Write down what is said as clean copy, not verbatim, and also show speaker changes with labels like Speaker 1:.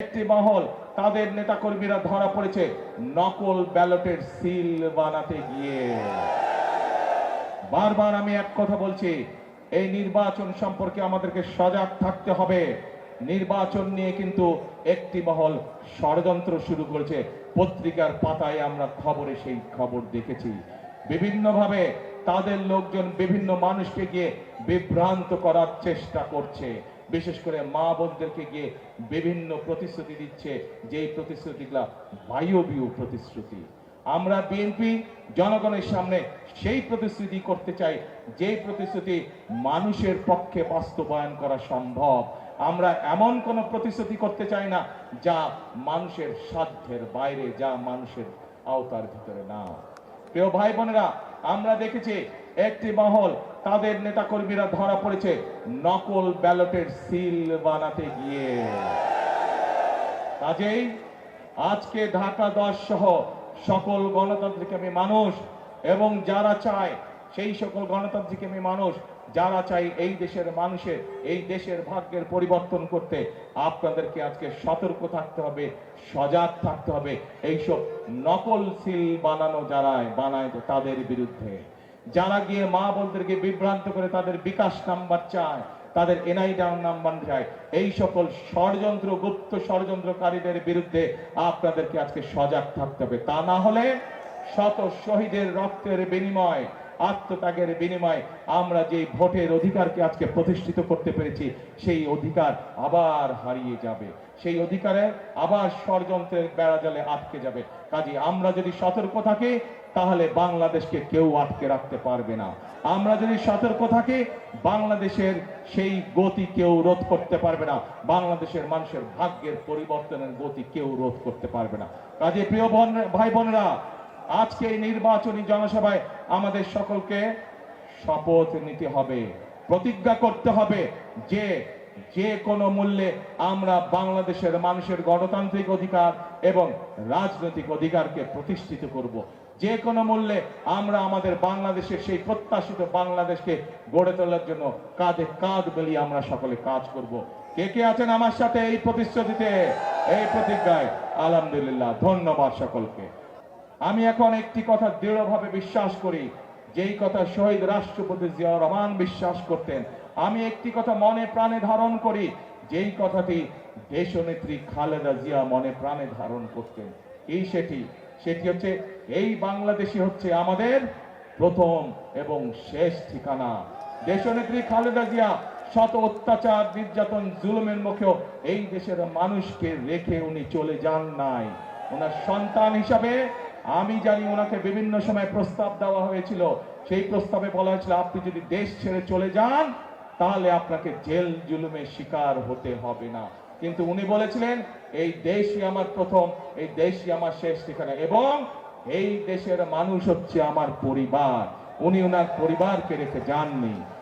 Speaker 1: একটি মহল তাদের নেতাকর্মীরা ধরা পড়েছে নকল ব্যালটের সিল বানাতে গিয়ে। বারবার আমি এক কথা বলছি, এই নির্বাচন সম্পর্কে আমাদেরকে সজাগ থাকতে হবে। নির্বাচন নিয়ে কিন্তু একটি মহল ষড়যন্ত্র শুরু করেছে। পত্রিকার পাতায় আমরা খবরে সেই খবর দেখেছি। বিভিন্নভাবে তাদের লোকজন বিভিন্ন মানুষকে গিয়ে বিভ্রান্ত করার চেষ্টা করছে। বিশেষ করে মা বোনদেরকে গিয়ে বিভিন্ন প্রতিশ্রুতি দিচ্ছে, যেই প্রতিশ্রুতিগুলা বায়বীয় প্রতিশ্রুতি। আমরা বিএনপি জনগণের সামনে সেই প্রতিশ্রুতি করতে চাই যে প্রতিশ্রুতি মানুষের পক্ষে বাস্তবায়ন করা সম্ভব। আমরা এমন কোন প্রতিশ্রুতি করতে চাই না যা মানুষের সাধ্যের বাইরে, যা মানুষের আওতার ভিতরে না। প্রিয় ভাই বোনেরা, আমরা দেখেছি একটি মহল তাদের নেতাকর্মীরা ধরা পড়েছে নকল ব্যালটের সিল বানাতে গিয়ে। কাজেই আজকে ঢাকা 10 সহ সকল গণতান্ত্রিকামী মানুষ এবং যারা চায়, সেই সকল গণতান্ত্রিকামী মানুষ যারা চাই এই দেশের মানুষের, এই দেশের ভাগ্যের পরিবর্তন করতে, আপনাদেরকে আজকে সতর্ক থাকতে হবে, সজাগ থাকতে হবে এইসব নকল সিল বানানো যারা বানায় তাদের বিরুদ্ধে। যারা গিয়ে মা বোনদেরকে বিভ্রান্ত করে তাদের বিকাশ নাম্বার চায়, তাদের এনআই নাম্বার চায়, এই সকল ষড়যন্ত্র, গুপ্ত ষড়যন্ত্রকারীদের বিরুদ্ধে আপনাদেরকে আজকে সজাগ থাকতে হবে। তা না হলে শত শহীদের রক্তের বিনিময়, আত্মত্যাগের বিনিময় আমরা যে ভোটের অধিকারকে আজকে প্রতিষ্ঠিত করতে পেরেছি, সেই অধিকার আবার হারিয়ে যাবে। সেই অধিকারে আবার ষড়যন্ত্রের বেড়াজালে আটকে যাবে। কাজে আমরা যদি সতর্ক থাকি তাহলে বাংলাদেশকে কেউ আটকে রাখতে পারবে না। আমরা যদি সতর্ক থাকি বাংলাদেশের সেই গতি কেউ রোধ করতে পারবে না। বাংলাদেশের মানুষের ভাগ্যের পরিবর্তনের গতি কেউ রোধ করতে পারবে না। কাজে প্রিয় ভাই বোনেরা, আজকে এই নির্বাচনী জনসভায় আমাদের সকলকে শপথ নিতে হবে, প্রতিজ্ঞা করতে হবে যে যে কোনো মূল্যে আমরা বাংলাদেশের মানুষের গণতান্ত্রিক অধিকার এবং রাজনৈতিক অধিকারকে প্রতিষ্ঠিত করব। যে কোনো মূল্যে আমরা আমাদের বাংলাদেশের সেই প্রত্যাশিত বাংলাদেশকে গড়ে তোলার জন্য কাঁধে কাঁধ মিলিয়ে আমরা সকলে কাজ করব। কে কে আছেন আমার সাথে এই প্রতিশ্রুতিতে, এই প্রতিজ্ঞায়? আলহামদুলিল্লাহ, ধন্যবাদ সকলকে। আমি এখন একটি কথা দৃঢ়ভাবে বিশ্বাস করি, যেই কথা শহীদ রাষ্ট্রপতি জিয়াউর রহমান বিশ্বাস করতেন। আমি একটি কথা মনে প্রাণে ধারণ করি, যেই কথাটি দেশনেত্রী খালেদা জিয়া মনে প্রাণে ধারণ করতেন। এই সেটি হচ্ছে, এই বাংলাদেশই হচ্ছে আমাদের প্রথম এবং শেষ ঠিকানা। দেশনেত্রী খালেদা জিয়া শত অত্যাচার, নির্যাতন, জুলুমের মুখেও এই দেশের মানুষকে রেখে উনি চলে যান নাই। ওনার সন্তান হিসাবে আমি জানি ওনাকে বিভিন্ন সময় প্রস্তাব দেওয়া হয়েছিল। সেই প্রস্তাবে বলা হয়েছিল, আপনি যদি দেশ ছেড়ে চলে যান তাহলে আপনাকে জেল জুলুমের শিকার হতে হবে না। কিন্তু উনি বলেছিলেন, এই দেশই আমার প্রথম, এই দেশই আমার শেষ ঠিকানা, এবং এই দেশের মানুষ হচ্ছে আমার পরিবার। উনি ওনার পরিবারকে রেখে যাননি।